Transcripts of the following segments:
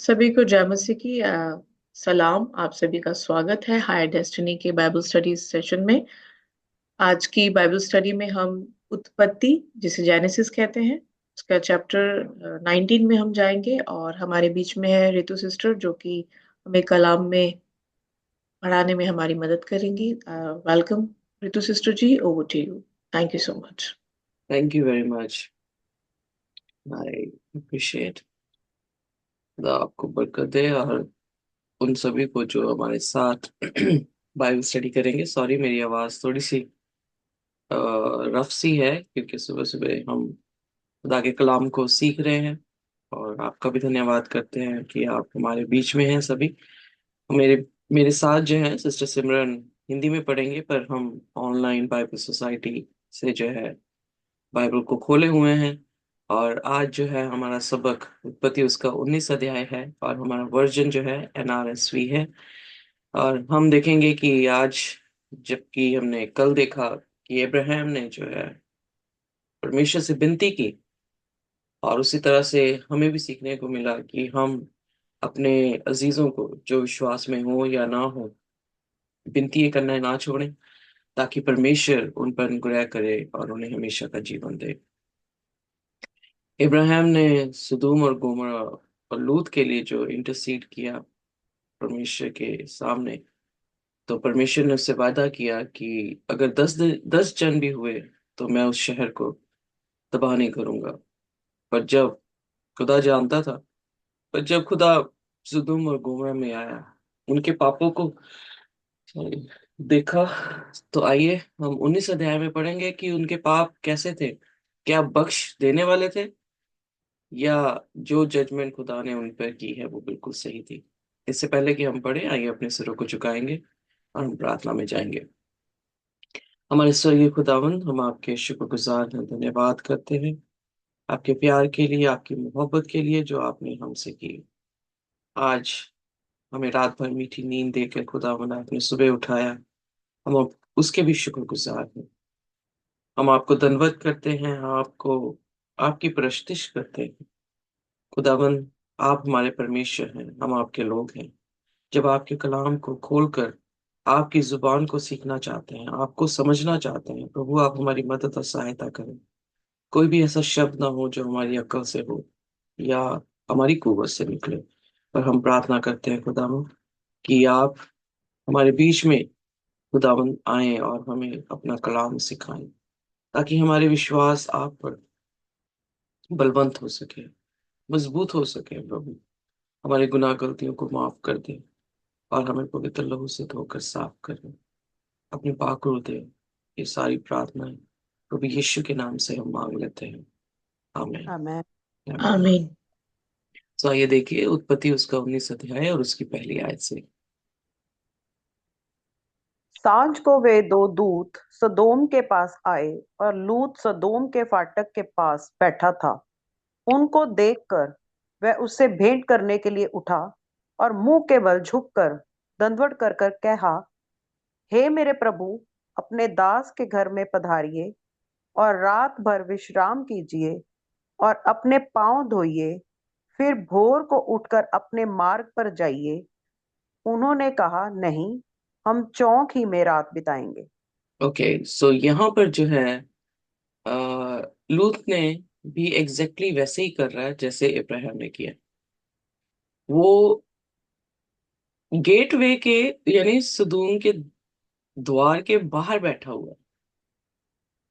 सभी को जय मसीह की सलाम। आप सभी का स्वागत है हायर डेस्टिनी के बाइबल स्टडीज सेशन में। आज की बाइबल स्टडी में हम उत्पत्ति, जिसे जेनेसिस कहते हैं, उसका चैप्टर 19 में हम जाएंगे और हमारे बीच में है रितु सिस्टर, जो कि हमें कलाम में पढ़ाने में हमारी मदद करेंगी। Welcome Ritu sister ji, over to you. Thank you so much. Thank you very much. I appreciate। खुदा आपको बरकत दे और उन सभी को जो हमारे साथ बाइबल स्टडी करेंगे। सॉरी, मेरी आवाज़ थोड़ी सी रफ सी है क्योंकि सुबह सुबह हम खुदा के कलाम को सीख रहे हैं। और आपका भी धन्यवाद करते हैं कि आप हमारे बीच में हैं सभी। मेरे मेरे साथ जो है सिस्टर सिमरन हिंदी में पढ़ेंगे, पर हम ऑनलाइन बाइबल सोसाइटी से जो है बाइबल को खोले हुए हैं। और आज जो है हमारा सबक उत्पत्ति उसका 19 अध्याय है और हमारा वर्जन जो है NRSV है। और हम देखेंगे कि आज, जबकि हमने कल देखा कि अब्राहम ने जो है परमेश्वर से विनती की, और उसी तरह से हमें भी सीखने को मिला कि हम अपने अजीजों को जो विश्वास में हो या ना हो, विनती करना ना छोड़ें, ताकि परमेश्वर उन पर अनुग्रह करे और उन्हें हमेशा का जीवन दे। इब्राहिम ने सुदूम और गोमरा और लूत के लिए जो इंटरसीड किया परमेश्वर के सामने, तो परमेश्वर ने उससे वादा किया कि अगर 10 जन भी हुए तो मैं उस शहर को तबाह नहीं करूंगा। पर जब खुदा जानता था, पर जब खुदा सुदूम और गोमरा में आया, उनके पापों को देखा, तो आइए हम 19 अध्याय में पढ़ेंगे कि उनके पाप कैसे थे। क्या बख्श देने वाले थे, या जो जजमेंट खुदा ने उन पर की है वो बिल्कुल सही थी। इससे पहले कि हम पढ़े, आइए अपने सिरों को झुकाएंगे और हम प्रार्थना में जाएंगे। हमारे स्वर्गीय खुदावंद, हम आपके शुक्रगुजार हैं, धन्यवाद करते हैं आपके प्यार के लिए, आपकी मोहब्बत के लिए जो आपने हमसे की। आज हमें रात भर मीठी नींद देकर खुदावंद आपने सुबह उठाया, हम उसके भी शुक्रगुजार हैं। हम आपको धन्यवाद करते हैं, आपको आपकी प्रस्तुति करते हैं। खुदावंद, आप हमारे परमेश्वर हैं, हम आपके लोग हैं। जब आपके कलाम को खोलकर आपकी जुबान को सीखना चाहते हैं, आपको समझना चाहते हैं, प्रभु आप हमारी मदद और सहायता करें। कोई भी ऐसा शब्द ना हो जो हमारी अक्ल से हो या हमारी कुवत से निकले, पर हम प्रार्थना करते हैं खुदावंद कि आप हमारे बीच में खुदावंद आए और हमें अपना कलाम सिखाएं, ताकि हमारे विश्वास आप पर बलवंत हो सके, मजबूत हो सके। प्रभु हमारे गुनाह गलतियों को माफ कर दे और हमें पवित्र लहू से धोकर साफ कर दे, अपने पाक हृदय। ये सारी प्रार्थनाएं प्रभु यीशु के नाम से हम मांग लेते हैं। आमीन। आमेन। आमीन। आमीन। तो आइए देखिए उत्पत्ति उसका 19 अध्याय और उसकी पहली आयत से। सांझ को वे दो दूत सदोम के पास आए और लूत सदोम के फाटक के पास बैठा था। उनको देखकर वह उससे भेंट करने के लिए उठा और मुंह के बल झुककर दंडवत कर कर कहा, हे मेरे प्रभु, अपने दास के घर में पधारिए और रात भर विश्राम कीजिए और अपने पांव धोइए, फिर भोर को उठकर अपने मार्ग पर जाइए। उन्होंने कहा, नहीं, हम चौक ही में रात बिताएंगे। ओके, सो यहाँ पर जो है लूत ने भी एग्जैक्टली वैसे ही कर रहा है जैसे इब्राहिम ने किया। वो गेटवे के, यानी सदूम के द्वार के बाहर बैठा हुआ है।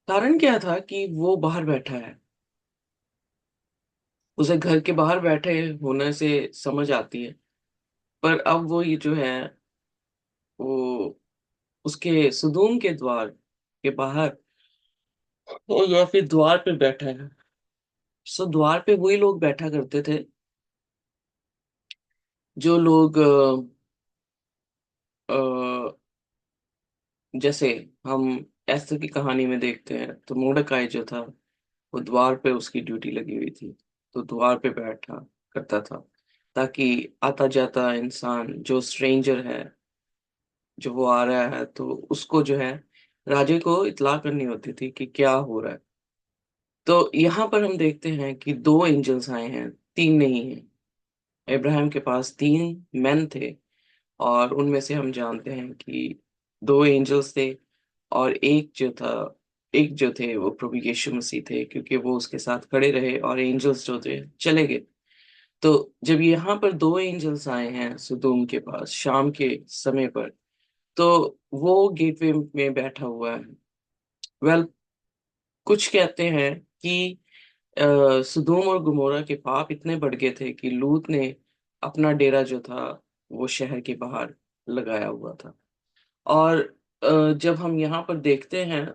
कारण क्या था कि वो बाहर बैठा है? उसे घर के बाहर बैठे होने से समझ आती है, पर अब वो ये जो है वो उसके सुदूम के द्वार के बाहर या फिर द्वार पे बैठा है। सो द्वार पे वही लोग बैठा करते थे जो लोग अ, जैसे हम एस्तर की कहानी में देखते हैं, तो मोर्देकाई जो था वो द्वार पे उसकी ड्यूटी लगी हुई थी, तो द्वार पे बैठा करता था, ताकि आता जाता इंसान जो स्ट्रेंजर है, जो वो आ रहा है, तो उसको जो है राजे को इत्तला करनी होती थी कि क्या हो रहा है। तो यहाँ पर हम देखते हैं कि दो एंजल्स आए हैं, तीन नहीं है। इब्राहिम के पास 3 मैन थे, और उनमें से हम जानते हैं कि 2 एंजल्स थे, और एक जो थे वो प्रभु यीशु मसीह थे, क्योंकि वो उसके साथ खड़े रहे और एंजल्स जो थे चले गए। तो जब यहाँ पर 2 एंजल्स आए हैं सुदूम के पास शाम के समय पर, तो वो गेटवे में बैठा हुआ है। वेल, कुछ कहते हैं कि सुदोम और गुमोरा के पाप इतने बढ़ गए थे कि लूत ने अपना डेरा जो था वो शहर के बाहर लगाया हुआ था। और जब हम यहाँ पर देखते हैं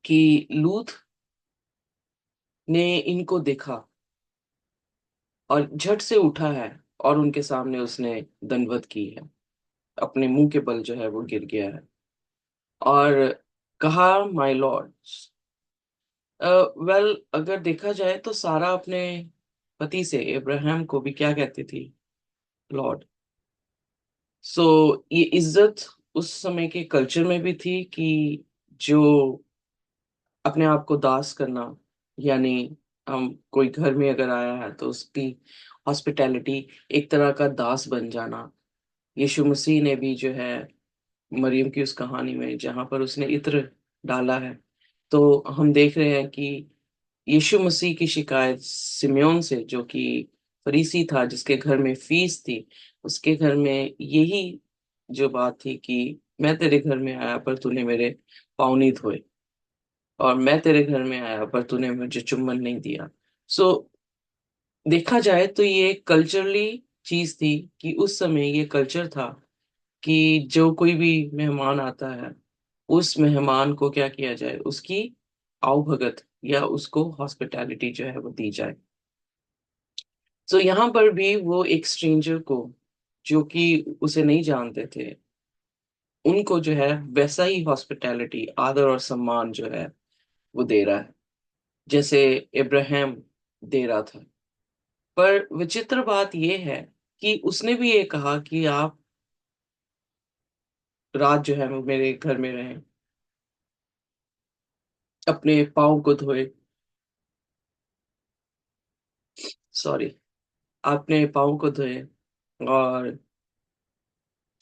कि लूत ने इनको देखा और झट से उठा है, और उनके सामने उसने दंडवत की है, अपने मुंह के बल जो है वो गिर गया है, और कहा, माय लॉर्ड। वेल, अगर देखा जाए तो सारा अपने पति से, इब्राहिम को भी क्या कहती थी? लॉर्ड। सो ये इज्जत उस समय के कल्चर में भी थी कि जो अपने आप को दास करना, यानी हम कोई घर में अगर आया है तो उसकी हॉस्पिटैलिटी, एक तरह का दास बन जाना। यीशु मसीह ने भी जो है मरियम की उस कहानी में जहां पर उसने इत्र डाला है, तो हम देख रहे हैं कि यीशु मसीह की शिकायत सिम्योन से, जो कि फरीसी था जिसके घर में फीस थी, उसके घर में यही जो बात थी कि मैं तेरे घर में आया पर तूने मेरे पाँव नहीं धोए, और मैं तेरे घर में आया पर तूने मुझे चुम्बन नहीं दिया। सो देखा जाए तो ये कल्चरली चीज थी कि उस समय ये कल्चर था कि जो कोई भी मेहमान आता है, उस मेहमान को क्या किया जाए, उसकी आवभगत या उसको हॉस्पिटैलिटी जो है वो दी जाए। तो यहाँ पर भी वो एक स्ट्रेंजर को, जो कि उसे नहीं जानते थे, उनको जो है वैसा ही हॉस्पिटैलिटी, आदर और सम्मान जो है वो दे रहा है, जैसे इब्राहिम दे रहा था। पर विचित्र बात यह है कि उसने भी ये कहा कि आप रात जो है वो मेरे घर में रहें, अपने पाँव को धोए, सॉरी, अपने पाँव को धोए, और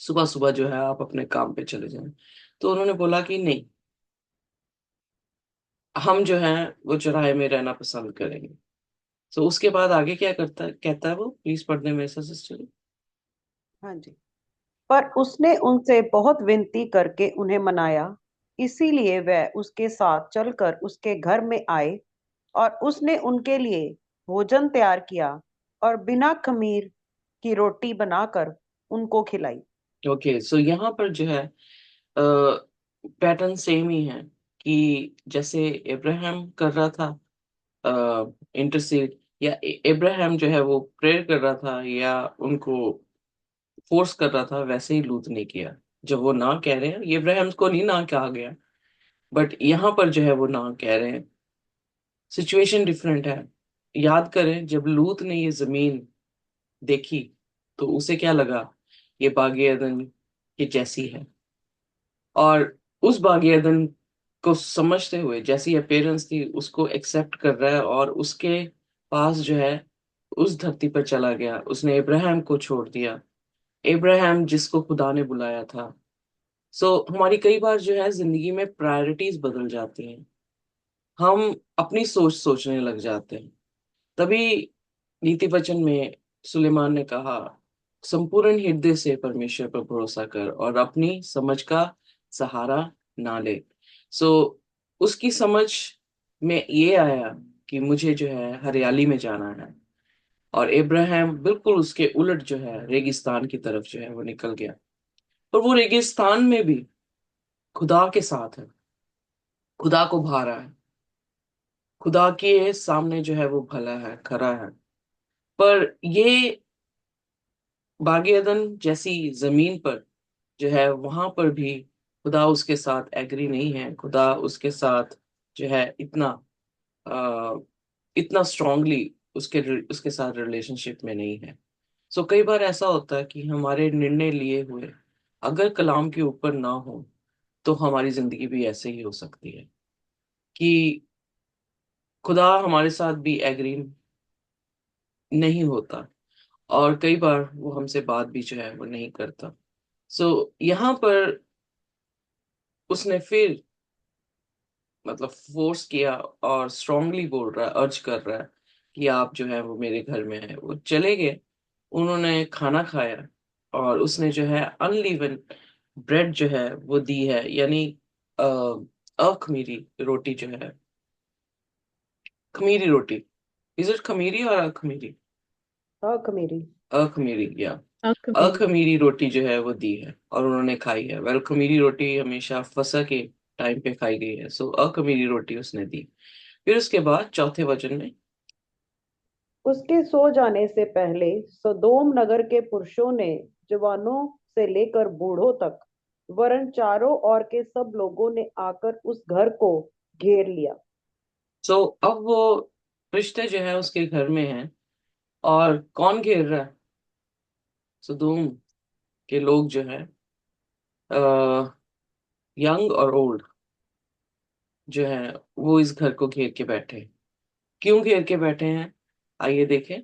सुबह सुबह जो है आप अपने काम पे चले जाएं। तो उन्होंने बोला कि नहीं, हम जो है वो चौराहे में रहना पसंद करेंगे। तो उसके बाद आगे क्या करता कहता है वो, प्लीज पढ़ने में ऐसा सिस्टर। हाँ जी। पर उसने उनसे बहुत विनती करके उन्हें मनाया, इसीलिए वह उसके साथ चलकर उसके घर में आए, और उसने उनके लिए भोजन तैयार किया और बिना खमीर की रोटी बनाकर उनको खिलाई। ओके, सो यहाँ पर जो है पैटर्न सेम ही है कि जैसे इब्राहिम कर रहा था इंटरसीड, या इब्राहिम जो है वो प्रेयर कर रहा था या उनको फोर्स कर रहा था, वैसे ही लूत ने किया। जब वो ना कह रहे हैं, ये इब्राहिम को नहीं ना कहा गया, बट यहाँ पर जो है वो ना कह रहे हैं। सिचुएशन डिफरेंट है। याद करें, जब लूत ने ये जमीन देखी तो उसे क्या लगा? ये बाग एदन की जैसी है, और उस बाग एदन को समझते हुए, जैसी अपीयरेंस थी उसको एक्सेप्ट कर रहा है, और उसके पास जो है उस धरती पर चला गया। उसने इब्राहिम को छोड़ दिया, इब्राहिम जिसको खुदा ने बुलाया था। हमारी कई बार जो है जिंदगी में प्रायोरिटीज बदल जाती हैं, हम अपनी सोच सोचने लग जाते हैं। तभी नीति वचन में सुलेमान ने कहा, संपूर्ण हृदय से परमेश्वर पर भरोसा कर और अपनी समझ का सहारा ना ले। सो उसकी समझ में ये आया कि मुझे जो है हरियाली में जाना है, और इब्राहिम बिल्कुल उसके उलट जो है रेगिस्तान की तरफ जो है वो निकल गया। पर वो रेगिस्तान में भी खुदा के साथ है, खुदा को भा रहा है, खुदा के सामने जो है वो भला है, खरा है। पर ये बागे अदन जैसी जमीन पर जो है वहां पर भी खुदा उसके साथ एग्री नहीं है, खुदा उसके साथ जो है आ, इतना स्ट्रांगली उसके साथ रिलेशनशिप में नहीं है। कई बार ऐसा होता है कि हमारे निर्णय लिए हुए अगर कलाम के ऊपर ना हो, तो हमारी जिंदगी भी ऐसे ही हो सकती है कि खुदा हमारे साथ भी एग्री नहीं होता, और कई बार वो हमसे बात भी जो है वो नहीं करता। यहाँ पर उसने फिर मतलब फोर्स किया और स्ट्रांगली बोल रहा है, अर्ज कर रहा है कि आप जो है वो मेरे घर में है। वो चले गए, उन्होंने खाना खाया, और उसने जो है अनलीवन ब्रेड जो है वो दी है, यानी अ, अखमीरी रोटी जो है, खमीरी रोटी। इज इट खमीरी और अखमीरी? अखमीरी। अखमीरी, या अंक मेरी। अखमीरी रोटी जो है वो दी है और उन्होंने खाई है। वेल, खमीरी रोटी हमेशा फसह के टाइम पे खाई गई है, सो अखमीरी रोटी उसने दी। फिर उसके बाद चौथे वचन में, उसके सो जाने से पहले सदोम नगर के पुरुषों ने जवानों से लेकर बूढ़ों तक वरन चारों ओर के सब लोगों ने आकर उस घर को घेर लिया। अब वो रिश्ते जो है उसके घर में हैं, और कौन घेर रहा है? सदोम के लोग जो है, यंग और ओल्ड जो है, वो इस घर को घेर के बैठे हैं। क्यों घेर के बैठे हैं? आइए देखें।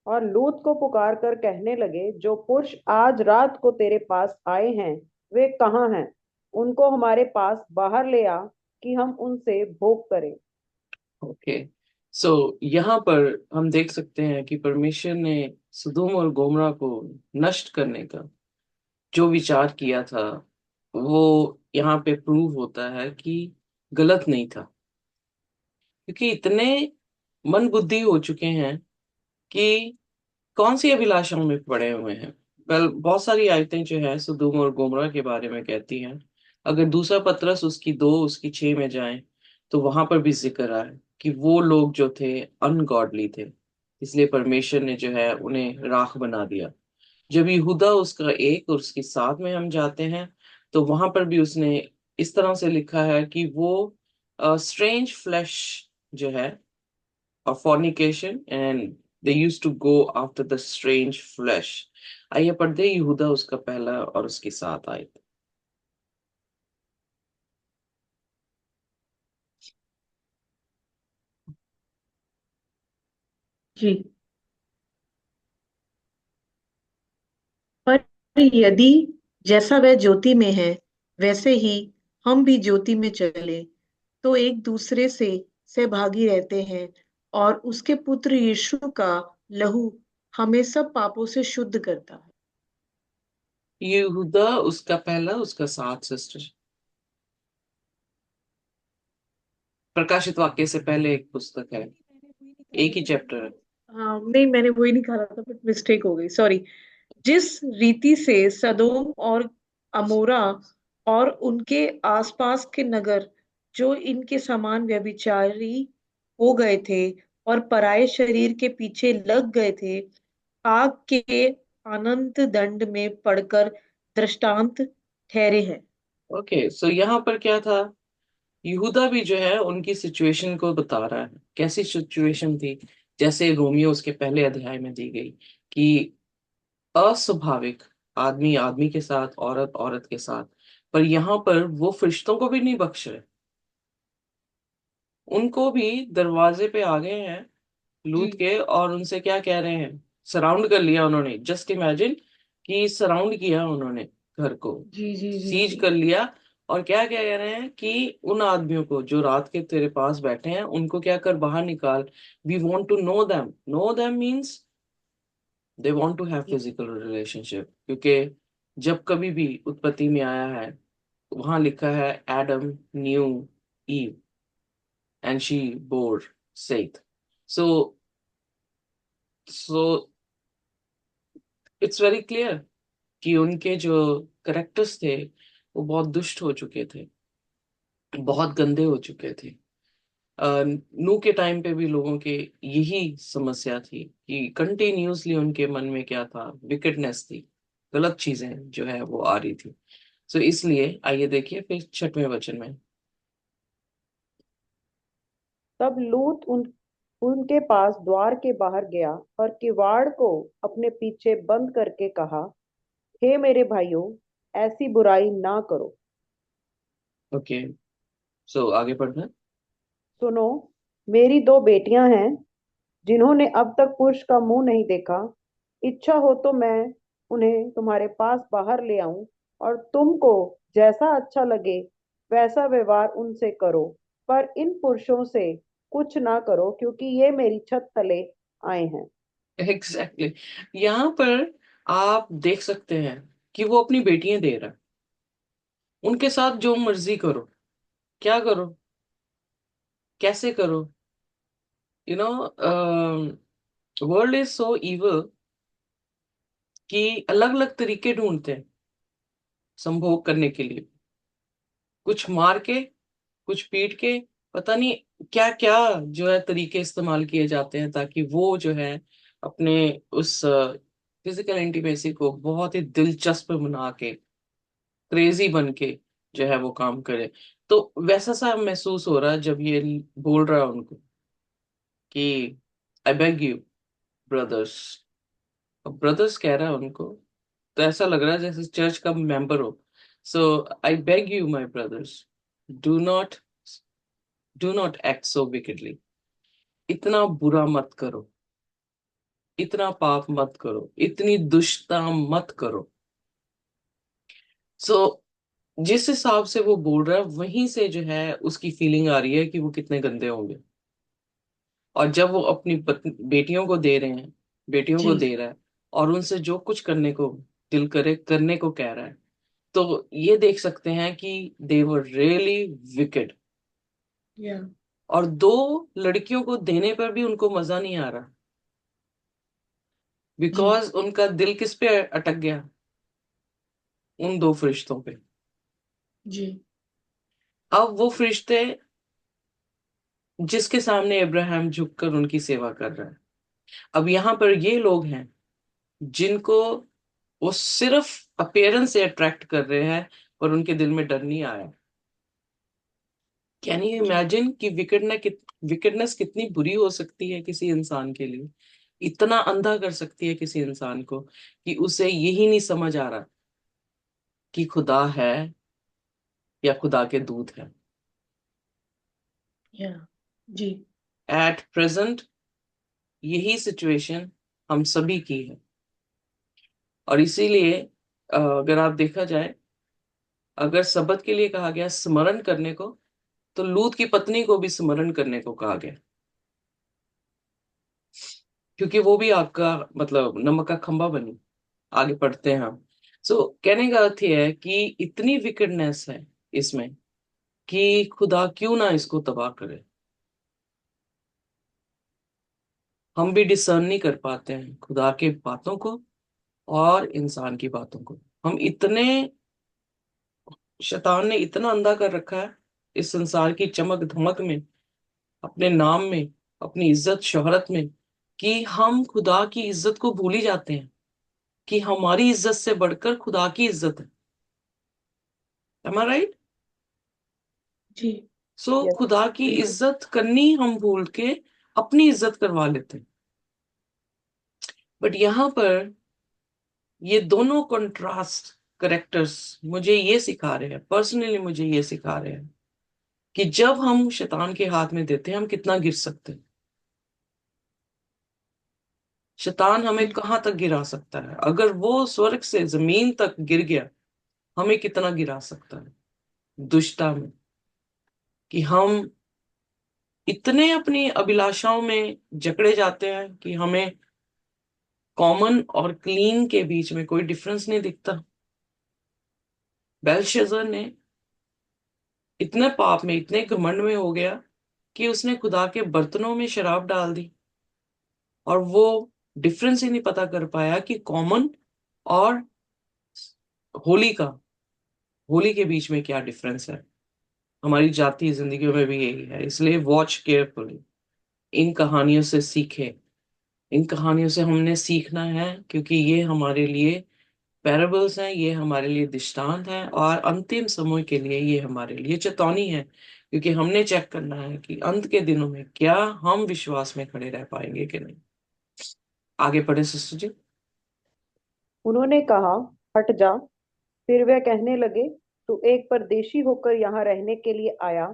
और लूत को पुकार कर कहने लगे, जो पुरुष आज रात को तेरे पास आए हैं वे कहाँ हैं? उनको हमारे पास बाहर ले आ कि हम उनसे भोग करें। ओके, यहाँ पर हम देख सकते हैं कि परमेश्वर ने सदोम और गोमरा को नष्ट करने का जो विचार किया था, वो यहाँ पे प्रूव होता है कि गलत नहीं था। क्योंकि इतने मन बुद्धि हो चुके हैं कि कौन सी अभिलाषाओं में पड़े हुए हैं। वेल, बहुत सारी आयतें जो है सदोम और गोमरा के बारे में कहती हैं। अगर दूसरा पतरस उसकी 2 उसकी 6 में जाए, तो वहां पर भी जिक्र है कि वो लोग जो थे अनगॉडली थे, इसलिए परमेश्वर ने जो है उन्हें राख बना दिया। जब यहूदा उसका 1 और उसकी 7 में हम जाते हैं, तो वहां पर भी उसने इस तरह से लिखा है कि वो स्ट्रेंज फ्लैश जो है, of fornication, and they used to go after the strange flesh। आइए पढ़ते हैं यहूदा उसका पहला और उसकी 7 आयत। जी। पर यदि जैसा वह ज्योति में है वैसे ही हम भी ज्योति में चले, तो एक दूसरे से सहभागी रहते हैं, और उसके पुत्र यीशु का लहू हमें सब पापों से शुद्ध करता है। यहूदा उसका पहला उसका 7 सिस्टर, प्रकाशित वाक्य से पहले एक पुस्तक है, एक ही चैप्टर है। हाँ, नहीं, मैंने वही निकाला था बट मिस्टेक हो गई, सॉरी। जिस रीति से सदोम और अमोरा और उनके आसपास के नगर जो इनके समान व्यभिचारी हो गए थे और पराये शरीर के पीछे लग गए थे, आग के अनंत दंड में पड़कर दृष्टांत ठहरे हैं। ओके, यहाँ पर क्या था? यहूदा भी जो है उनकी सिचुएशन को बता रहा है। कैसी सिचुएशन थी? जैसे रोमियो उसके पहले अध्याय में दी गई कि अस्वाभाविक आदमी आदमी के साथ, औरत औरत के साथ। पर यहाँ पर वो फरिश्तों को भी नहीं बख्श रहे, उनको भी दरवाजे पे आ गए हैं जी लूट के, और उनसे क्या कह रहे हैं? सराउंड कर लिया उन्होंने। जस्ट इमेजिन कि सराउंड किया उन्होंने घर को, जी जी जी सीज जी। कर लिया। और क्या क्या कह रहे हैं कि उन आदमियों को जो रात के तेरे पास बैठे हैं, उनको क्या कर, बाहर निकाल। We want to know them. Know them means they want to have physical relationship. क्योंकि जब कभी भी उत्पत्ति में आया है, वहां लिखा है Adam knew Eve and she bore Seth. So so it's very clear कि उनके जो करेक्टर्स थे वो बहुत दुष्ट हो चुके थे, बहुत गंदे हो चुके थे। नू के टाइम पे भी लोगों के यही समस्या थी कि कंटिन्यूअसली उनके मन में क्या था? विकेडनेस थी, गलत चीजें जो है वो आ रही थी। इसलिए आइए देखिए फिर 6वें वचन में। तब लूत उनके पास द्वार के बाहर गया और किवाड़ को अपने पीछे बंद करके कहा, हे मेरे भाइयों, ऐसी बुराई ना करो। ओके, आगे पढ़ना। सुनो, मेरी 2 बेटियां हैं, जिन्होंने अब तक पुरुष का मुंह नहीं देखा, इच्छा हो तो मैं उन्हें तुम्हारे पास बाहर ले आऊं और तुमको जैसा अच्छा लगे वैसा व्यवहार उनसे करो, पर इन पुरुषों से कुछ ना करो क्योंकि ये मेरी छत तले आए हैं। Exactly exactly. यहाँ पर आप देख सकते हैं कि वो अपनी बेटियां दे रहा है, उनके साथ जो मर्जी करो, क्या करो, कैसे करो। You know, world is so evil कि अलग अलग तरीके ढूंढते हैं संभोग करने के लिए, कुछ मार के, कुछ पीट के, पता नहीं क्या क्या जो है तरीके इस्तेमाल किए जाते हैं ताकि वो जो है अपने उस फिजिकल इंटीमेसी को बहुत ही दिलचस्प बना के, क्रेजी बन के जो है वो काम करे। तो वैसा सा महसूस हो रहा है जब ये बोल रहा है उनको कि आई बेग यू ब्रदर्स। अब ब्रदर्स कह रहा है उनको, तो ऐसा लग रहा है जैसे चर्च का मेंबर हो। So I beg you my brothers, do not do not act so wickedly. इतना बुरा मत करो, इतना पाप मत करो, इतनी दुष्टता मत करो। सो जिस हिसाब से वो बोल रहा है वहीं से जो है उसकी फीलिंग आ रही है कि वो कितने गंदे होंगे। और जब वो अपनी बेटियों को दे रहे हैं, बेटियों को जी। दे रहा है और उनसे जो कुछ करने को दिल करे करने को कह रहा है, तो ये देख सकते हैं कि दे वर रियली विकेड। या। और दो लड़कियों को देने पर भी उनको मजा नहीं आ रहा, जी। बिकॉज उनका दिल किस पे अटक गया, उन दो फरिश्तों पे। जी। अब वो फरिश्ते जिसके सामने इब्राहिम झुककर उनकी सेवा कर रहा है, अब यहाँ पर ये लोग हैं जिनको वो सिर्फ अपीयरेंस से अट्रैक्ट कर रहे हैं, पर उनके दिल में डर नहीं आया। कैन यू जी। इमेजिन कि विकेडनेस कितनी बुरी हो सकती है किसी इंसान के लिए, इतना अंधा कर सकती है किसी इंसान को कि उसे यही नहीं समझ आ रहा कि खुदा है या खुदा के दूत है। या। जी। एट प्रेजेंट यही सिचुएशन हम सभी की है। और इसीलिए अगर आप देखा जाए, अगर सबत के लिए कहा गया स्मरण करने को, तो लूत की पत्नी को भी स्मरण करने को कहा गया, क्योंकि वो भी आपका मतलब नमक का खंभा बनी। आगे पढ़ते हैं हम। सो कहने का अर्थ यह है कि इतनी विकेडनेस है इसमें कि खुदा क्यों ना इसको तबाह करे। हम भी डिसर्न नहीं कर पाते हैं खुदा के बातों को और इंसान की बातों को। हम इतने, शैतान ने इतना अंधा कर रखा है इस संसार की चमक धमक में, अपने नाम में, अपनी इज्जत शोहरत में, कि हम खुदा की इज्जत को भूल ही जाते हैं कि हमारी इज्जत से बढ़कर खुदा की इज्जत है। Am I right? जी। So yes. खुदा की बिल्कुल। इज्जत करनी हम भूल के अपनी इज्जत करवा लेते हैं। बट यहाँ पर ये दोनों कंट्रास्ट करेक्टर्स मुझे ये सिखा रहे हैं, पर्सनली मुझे ये सिखा रहे हैं कि जब हम शैतान के हाथ में देते हैं हम कितना गिर सकते हैं। शैतान हमें बिल्कुल। कहाँ तक गिरा सकता है, अगर वो स्वर्ग से जमीन तक गिर गया हमें कितना गिरा सकता है दुष्टता में, कि हम इतने अपनी अभिलाषाओं में जकड़े जाते हैं कि हमें कॉमन और क्लीन के बीच में कोई डिफरेंस नहीं दिखता। बेलशस्सर ने इतने पाप में, इतने घमंड में हो गया कि उसने खुदा के बर्तनों में शराब डाल दी, और वो डिफरेंस ही नहीं पता कर पाया कि कॉमन और होली का, होली के बीच में क्या डिफरेंस है। हमारी जातीय जिंदगियों में भी यही है, इसलिए वॉच केयरफुली। इन कहानियों से सीखे, इन कहानियों से हमने सीखना है, क्योंकि ये हमारे लिए पैराबल्स हैं, ये हमारे लिए दृष्टांत हैं, और अंतिम समय के लिए ये हमारे लिए चेतावनी है, क्योंकि हमने चेक करना है कि अंत के दिनों में क्या हम विश्वास में खड़े रह पाएंगे कि नहीं। आगे पढ़े सिस्टर जी। उन्होंने कहा, हट जा। फिर वे कहने लगे, तू एक परदेशी होकर यहाँ रहने के लिए आया,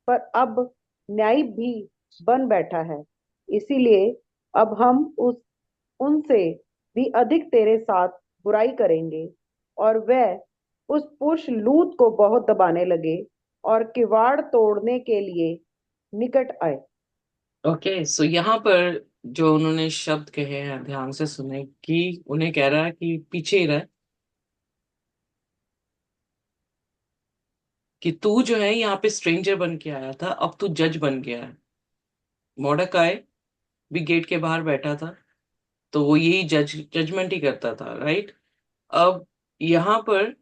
पर अब न्यायी भी बन बैठा है। इसीलिए अब हम उस उनसे भी अधिक तेरे साथ बुराई करेंगे। और वह उस पुरुष लूत को बहुत दबाने लगे और किवाड़ तोड़ने के लिए निकट आए। ओके, सो यहाँ पर जो उन्होंने शब्द कहे हैं ध्यान से सुने, कि उन्हें कह रहा है कि पीछे ही रह, कि तू जो है यहाँ पे स्ट्रेंजर बन के आया था, अब तू जज बन गया है। मॉर्डकाई भी गेट के बाहर बैठा था, तो वो यही जजमेंट ही करता था, राइट। अब यहाँ पर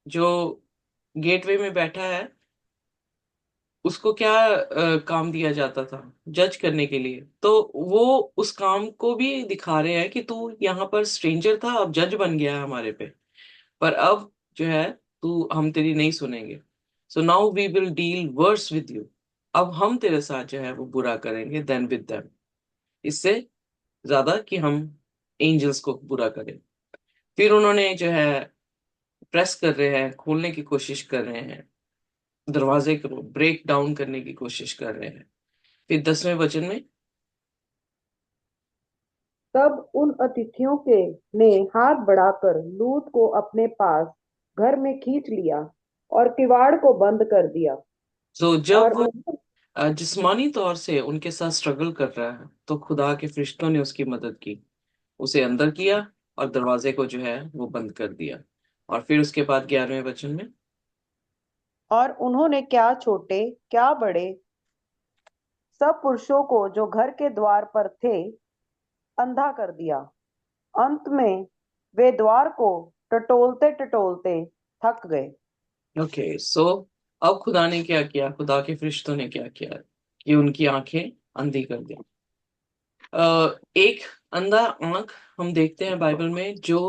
जो गेटवे में बैठा है, उसको क्या काम दिया जाता था? जज करने के लिए। तो वो उस काम को भी दिखा रहे हैं कि तू यहाँ पर स्ट्रेंजर था, अब जज बन गया है हमारे पे। पर अब जो है, तू हम तेरी नहीं सुनेंगे। So now we will deal worse with you. अब हम तेरे साथ जो है वो बुरा करेंगे देन विद देम, इससे ज्यादा कि हम एंजल्स को बुरा करें। फिर उन्होंने जो है प्रेस कर रहे हैं, खोलने की कोशिश कर रहे हैं, दरवाजे को ब्रेक डाउन करने की कोशिश कर रहे हैं। फिर 10वें वचन में, तब उन अतिथियों के ने हाथ बढ़ाकर लूत को अपने पास घर में खींच लिया और किवाड़ को बंद कर दिया। तो और जब वो जिस्मानी तौर से उनके साथ स्ट्रगल कर रहा है, तो खुदा के फरिश्तों ने उसकी मदद की, उसे अंदर किया और दरवाजे को जो है वो बंद कर दिया। और फिर उसके बाद 11वें वचन में, उन्होंने क्या छोटे क्या बड़े सब पुरुषों को जो घर के द्वार पर थे अंधा कर दिया। अंत में वे द्वार को टटोलते टटोलते थक गए। ओके, सो अब खुदा ने क्या किया, खुदा के फरिश्तों ने क्या किया, कि उनकी आंखें अंधी कर दी। एक अंधा आंख हम देखते हैं बाइबल में जो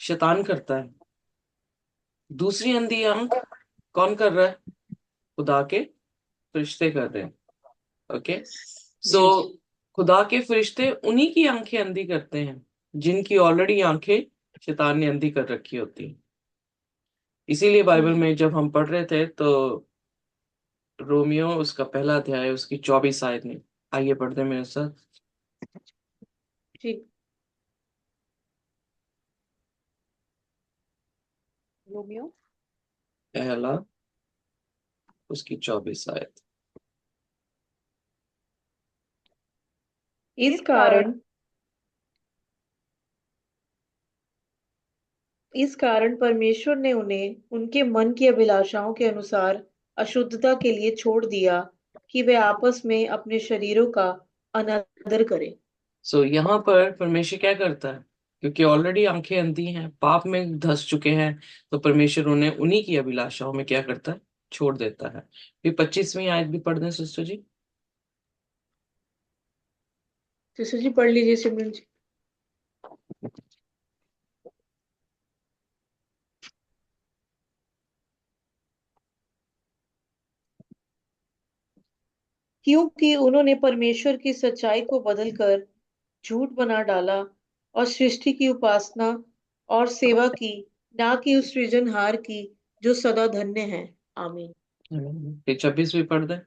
शैतान करता है। दूसरी अंधी आंख कौन कर रहा है? खुदा के फरिश्ते कर रहे हैं। ओके, सो जी जी। खुदा के फरिश्ते उन्हीं की आंखें अंधी करते हैं जिनकी ऑलरेडी आंखें शैतान ने अंधी कर रखी होती हैं। इसीलिए बाइबल हम्म। में जब हम पढ़ रहे थे, तो रोमियो उसका पहला अध्याय उसकी 24 आयत में, आइए पढ़ते हैं मेरे साथ। जी। रोमियो पहला उसकी 24 आयत। इस इस कारण कारण इस कारण परमेश्वर ने उन्हें उनके मन की अभिलाषाओं के अनुसार अशुद्धता के लिए छोड़ दिया, कि वे आपस में अपने शरीरों का अनादर करें। सो यहाँ पर परमेश्वर क्या करता है? क्योंकि ऑलरेडी आंखें अंधी हैं, पाप में धंस चुके हैं, तो परमेश्वर उन्हें उन्हीं की अभिलाषाओं में क्या करता है? छोड़ देता है। फिर 25वीं आयत भी पढ़ दें सिस्टर जी। सिस्टर जी पढ़ लीजिए, सिमरन जी। क्योंकि उन्होंने परमेश्वर की सच्चाई को बदलकर झूठ बना डाला और सृष्टि की उपासना और सेवा की, ना कि उस सृजनहार की जो सदा धन्य है। आमीन। फिर 26 भी पढ़ दें।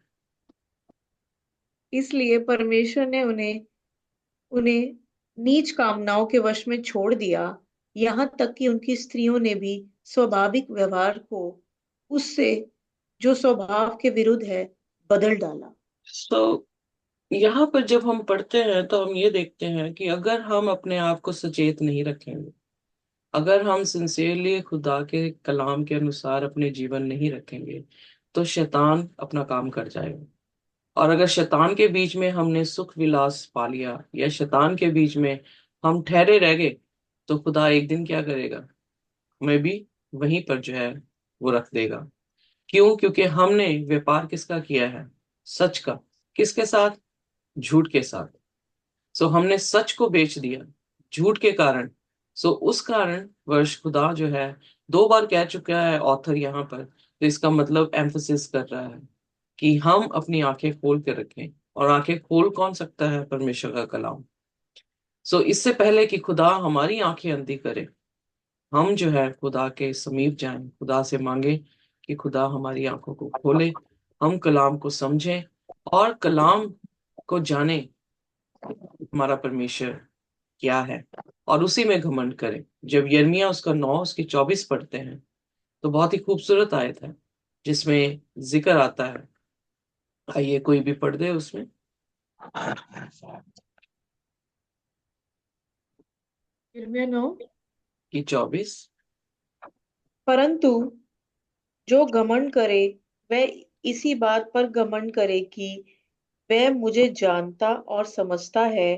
इसलिए परमेश्वर ने उन्हें उन्हें नीच कामनाओं के वश में छोड़ दिया, यहाँ तक कि उनकी स्त्रियों ने भी स्वाभाविक व्यवहार को उससे जो स्वभाव के विरुद्ध है बदल डाला। तो यहाँ पर जब हम पढ़ते हैं तो हम ये देखते हैं कि अगर हम अपने आप को सचेत नहीं रखेंगे, अगर हम सिंसियरली खुदा के कलाम के अनुसार अपने जीवन नहीं रखेंगे, तो शैतान अपना काम कर जाएगा। और अगर शैतान के बीच में हमने सुख विलास पा लिया, या शैतान के बीच में हम ठहरे रह गए, तो खुदा एक दिन क्या करेगा? हमें भी वहीं पर जो है वो रख देगा। क्यों? क्योंकि हमने व्यापार किसका किया है? सच का। किसके साथ? झूठ के साथ। सो हमने सच को बेच दिया झूठ के कारण। सो उस कारण वर्ष खुदा जो है 2 बार कह चुका है ऑथर यहाँ पर, तो इसका मतलब एम्फसिस कर रहा है कि हम अपनी आंखें खोल के रखें। और आंखें खोल कौन सकता है? परमेश्वर का कलाम। सो इससे पहले कि खुदा हमारी आंखें अंधी करे, हम जो है खुदा के समीप जाएं, खुदा से मांगे कि खुदा हमारी आंखों को खोले, हम कलाम को समझें और कलाम को जानें, हमारा परमेश्वर क्या है और उसी में घमंड करें। जब यिर्मयाह उसका 9 उसके 24 पढ़ते हैं तो बहुत ही खूबसूरत आयत है जिसमें जिक्र आता है। आइए कोई भी पढ़ दे उसमें यिर्मयाह 9। कि 24। परंतु जो घमंड करे वह इसी बात पर घमंड करे कि वह मुझे जानता और समझता है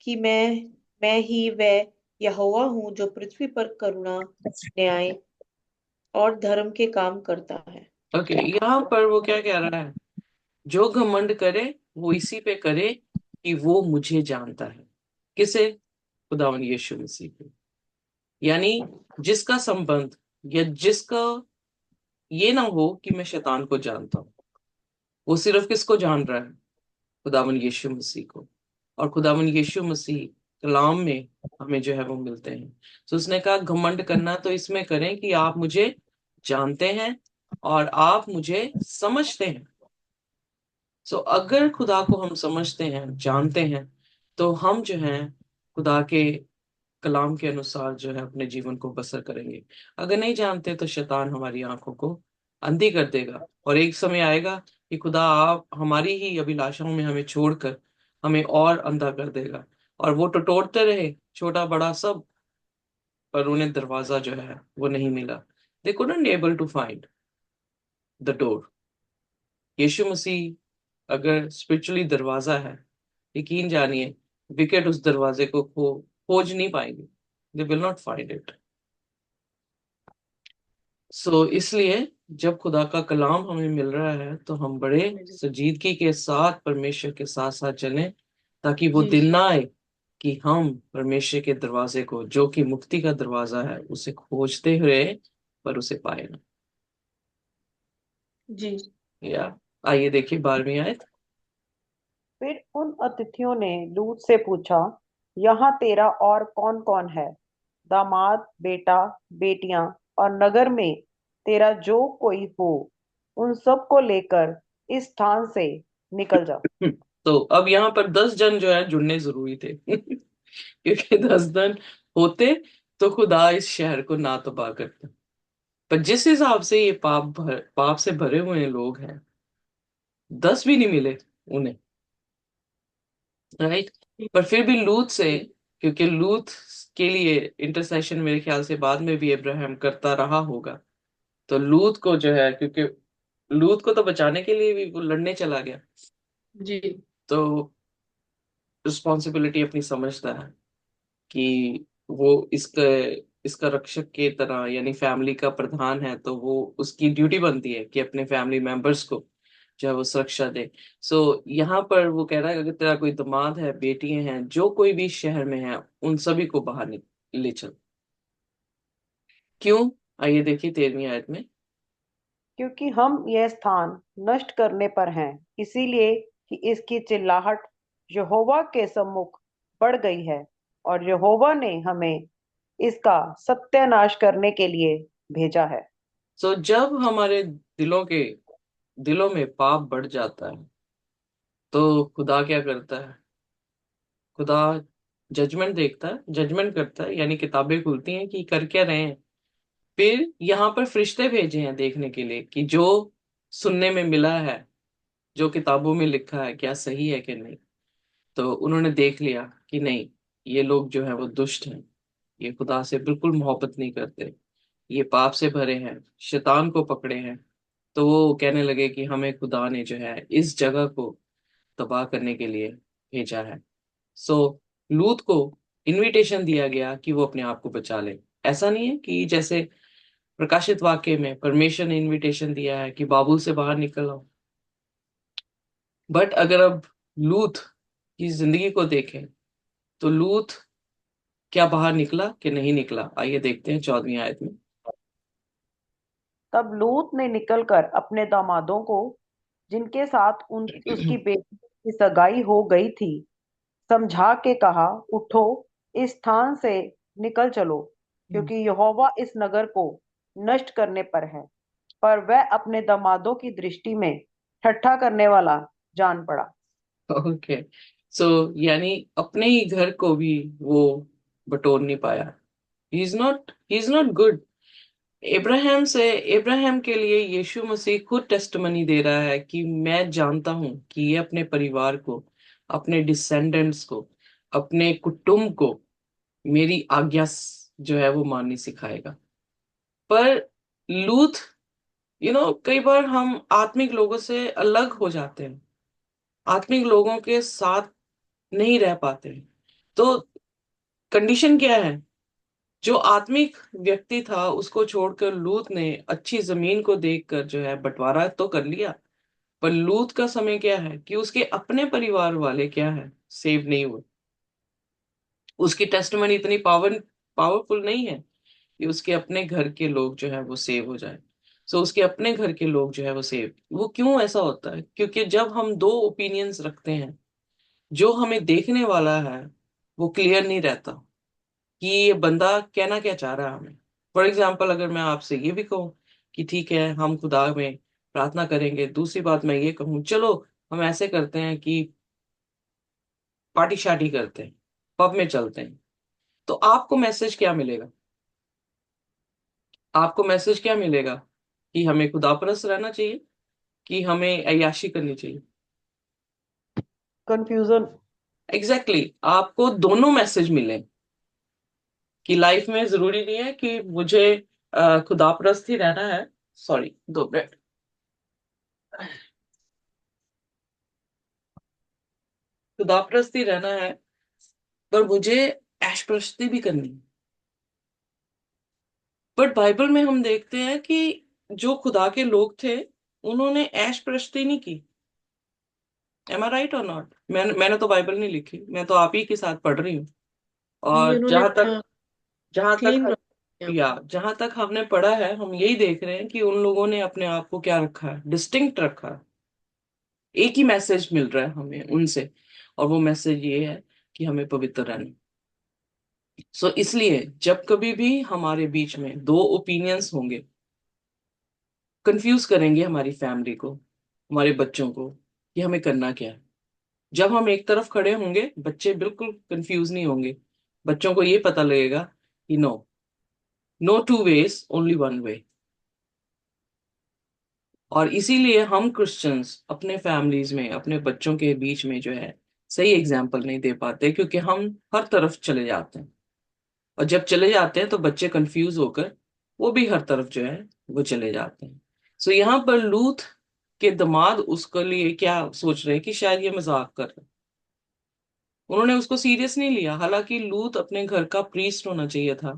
कि मैं ही वह यहोवा हूँ जो पृथ्वी पर करुणा, न्याय और धर्म के काम करता है। ओके, यहाँ पर वो क्या कह रहा है? जो घमंड करे वो इसी पे करे कि वो मुझे जानता है। किसे? खुदावन यीशु मसीह को। यानी जिसका संबंध या जिसका ये ना हो कि मैं शैतान को जानता हूं, वो सिर्फ किसको जान रहा है? खुदावन यीशु मसीह को। और खुदावन यीशु मसीह कलाम में हमें जो है वो मिलते हैं। तो उसने कहा घमंड करना तो इसमें करें कि आप मुझे जानते हैं और आप मुझे समझते हैं। सो अगर खुदा को हम समझते हैं, जानते हैं, तो हम जो है खुदा के कलाम के अनुसार जो है अपने जीवन को बसर करेंगे। अगर नहीं जानते तो शैतान हमारी आंखों को अंधी कर देगा और एक समय आएगा कि खुदा आप हमारी ही अभिलाषाओं में हमें छोड़कर हमें और अंधा कर देगा। और वो टटोलते रहे छोटा बड़ा सब, पर उन्हें दरवाजा जो है वो नहीं मिला। They couldn't able to find the door. यीशु मसीह अगर स्पिरिचुअली दरवाजा है, यकीन जानिए विकेट उस दरवाजे को खोज नहीं पाएंगे। They will not find it. So इसलिए जब खुदा का कलाम हमें मिल रहा है तो हम बड़े संजीदगी के साथ परमेश्वर के साथ साथ चलें, ताकि वो जी दिन जी ना आए कि हम परमेश्वर के दरवाजे को, जो कि मुक्ति का दरवाजा है, उसे खोजते हुए पर उसे पाए ना। जी। या आइए देखिए 12वीं आयत। फिर उन अतिथियों ने लूत से पूछा, यहाँ तेरा और कौन कौन है? दामाद, बेटा, बेटियां और नगर में तेरा जो कोई हो, उन सब को लेकर इस स्थान से निकल जा। तो अब यहाँ पर 10 जन जो है जुड़ने जरूरी थे क्योंकि 10 जन होते तो खुदा इस शहर को ना तबाह करता। पर जिस हिसाब से ये पाप से भरे हुए लोग हैं, 10 भी नहीं मिले उन्हें, राइट। पर फिर भी लूत से, क्योंकि लूत के लिए इंटरसेशन मेरे ख्याल से बाद में भी अब्राहम करता रहा होगा, तो लूत को जो है, क्योंकि लूत को तो बचाने के लिए भी वो लड़ने चला गया, जी तो रिस्पॉन्सिबिलिटी अपनी समझता है कि वो इसका रक्षक के तरह, यानी फैमिली का प्रधान है, तो वो उसकी ड्यूटी बनती है कि अपने फैमिली मेंबर्स को जो है वो सुरक्षा दे। सो यहाँ पर वो कह रहा है, अगर तेरा कोई दामाद है, बेटियां हैं, जो कोई भी शहर में है, उन सभी को बाहर ले चल। क्यों? आइए देखिए 13वीं आयत में। क्योंकि हम यह स्थान नष्ट करने पर हैं, इसीलिए कि इसकी चिल्लाहट यहोवा के सम्मुख बढ़ गई है, और यहोवा ने हमें इसका सत्यानाश करने के लिए भेजा है। सो जब हमारे दिलों में पाप बढ़ जाता है तो खुदा क्या करता है? खुदा जजमेंट देखता है, जजमेंट करता है, यानी किताबें खुलती हैं कि कर क्या रहे हैं। फिर यहाँ पर फरिश्ते भेजे हैं देखने के लिए कि जो सुनने में मिला है, जो किताबों में लिखा है, क्या सही है कि नहीं। तो उन्होंने देख लिया कि नहीं, ये लोग जो है वो दुष्ट हैं, ये खुदा से बिल्कुल मोहब्बत नहीं करते, ये पाप से भरे हैं, शैतान को पकड़े हैं। तो वो कहने लगे कि हमें खुदा ने जो है इस जगह को तबाह करने के लिए भेजा है। सो लूत को इनविटेशन दिया गया कि वो अपने आप को बचा ले। ऐसा नहीं है कि जैसे प्रकाशित वाक्य में परमेश्वर ने इनविटेशन दिया है कि बाबुल से बाहर निकल आओ। बट अगर अब लूत की जिंदगी को देखें तो लूत क्या बाहर निकला कि नहीं निकला? आइए देखते हैं 14वीं आयत में। तब लूत ने निकलकर अपने दामादों को, जिनके साथ उसकी बेटी की सगाई हो गई थी, समझा के कहा, उठो, इस स्थान से निकल चलो, क्योंकि यहोवा इस नगर को नष्ट करने पर है। पर वह अपने दामादों की दृष्टि में ठट्ठा करने वाला जान पड़ा। ओके। यानी अपने ही घर को भी वो बटोर नहीं पाया। ही इज नॉट गुड। इब्राहिम के लिए यीशु मसीह खुद टेस्टिमनी दे रहा है कि मैं जानता हूं कि ये अपने परिवार को, अपने डिसेंडेंट्स को, अपने कुटुंब को मेरी आज्ञा जो है वो माननी सिखाएगा। पर लूत, कई बार हम आत्मिक लोगों से अलग हो जाते हैं, आत्मिक लोगों के साथ नहीं रह पाते हैं। तो कंडीशन क्या है? जो आत्मिक व्यक्ति था उसको छोड़कर लूत ने अच्छी जमीन को देखकर जो है बंटवारा तो कर लिया। पर लूत का समय क्या है कि उसके अपने परिवार वाले क्या है, सेव नहीं हुए। उसकी टेस्टमनी इतनी पावरफुल नहीं है कि उसके अपने घर के लोग जो है वो सेव हो जाए। उसके अपने घर के लोग जो है वो सेव, वो क्यों ऐसा होता है? क्योंकि जब हम दो ओपिनियंस रखते हैं, जो हमें देखने वाला है वो क्लियर नहीं रहता कि ये बंदा कहना क्या चाह रहा है हमें। फॉर एग्जाम्पल, अगर मैं आपसे ये भी कहूँ कि ठीक है हम खुदा में प्रार्थना करेंगे, दूसरी बात मैं ये कहूँ चलो हम ऐसे करते हैं कि पार्टी शार्टी करते हैं, पब में चलते हैं, तो आपको मैसेज क्या मिलेगा? आपको मैसेज क्या मिलेगा कि हमें खुदापरस्त रहना चाहिए कि हमें अय्याशी करनी चाहिए? कंफ्यूजन। एग्जैक्टली आपको दोनों मैसेज मिले कि लाइफ में जरूरी नहीं है कि मुझे खुदापरस्त ही रहना है। Sorry, 2 minute. खुदापरस्त ही रहना है, पर मुझे ऐशप्रस्ती भी करनी है। बट बाइबल में हम देखते हैं कि जो खुदा के लोग थे उन्होंने ऐशप्रस्ती नहीं की। एम आई राइट और नॉट? मैंने तो बाइबल नहीं लिखी, मैं तो आप ही के साथ पढ़ रही हूँ। नहीं, और उन्होंने जहां तक अपना जहां क्लीन तक रखा या अपना। जहां तक हमने पढ़ा है, हम यही देख रहे हैं कि उन लोगों ने अपने आप को क्या रखा है, डिस्टिंक्ट रखा है। एक ही मैसेज मिल रहा है हमें उनसे, और वो मैसेज ये है कि हमें पवित्र रहना। इसलिए जब कभी भी हमारे बीच में दो ओपिनियंस होंगे, कंफ्यूज करेंगे हमारी फैमिली को, हमारे बच्चों को, कि हमें करना क्या है। जब हम एक तरफ खड़े होंगे बच्चे बिल्कुल कंफ्यूज नहीं होंगे। बच्चों को ये पता लगेगा कि no, no two ways, only one way. और इसीलिए हम क्रिश्चियंस अपने फैमिलीज में, अपने बच्चों के बीच में जो है सही एग्जाम्पल नहीं दे पाते, क्योंकि हम हर तरफ चले जाते हैं। और जब चले जाते हैं तो बच्चे कंफ्यूज होकर वो भी हर तरफ जो है वो चले जाते हैं। यहाँ पर लूत के दामाद उसके लिए क्या सोच रहे हैं कि शायद ये मजाक कर रहे हैं। उन्होंने उसको सीरियस नहीं लिया, हालांकि लूत अपने घर का प्रीस्ट होना चाहिए था।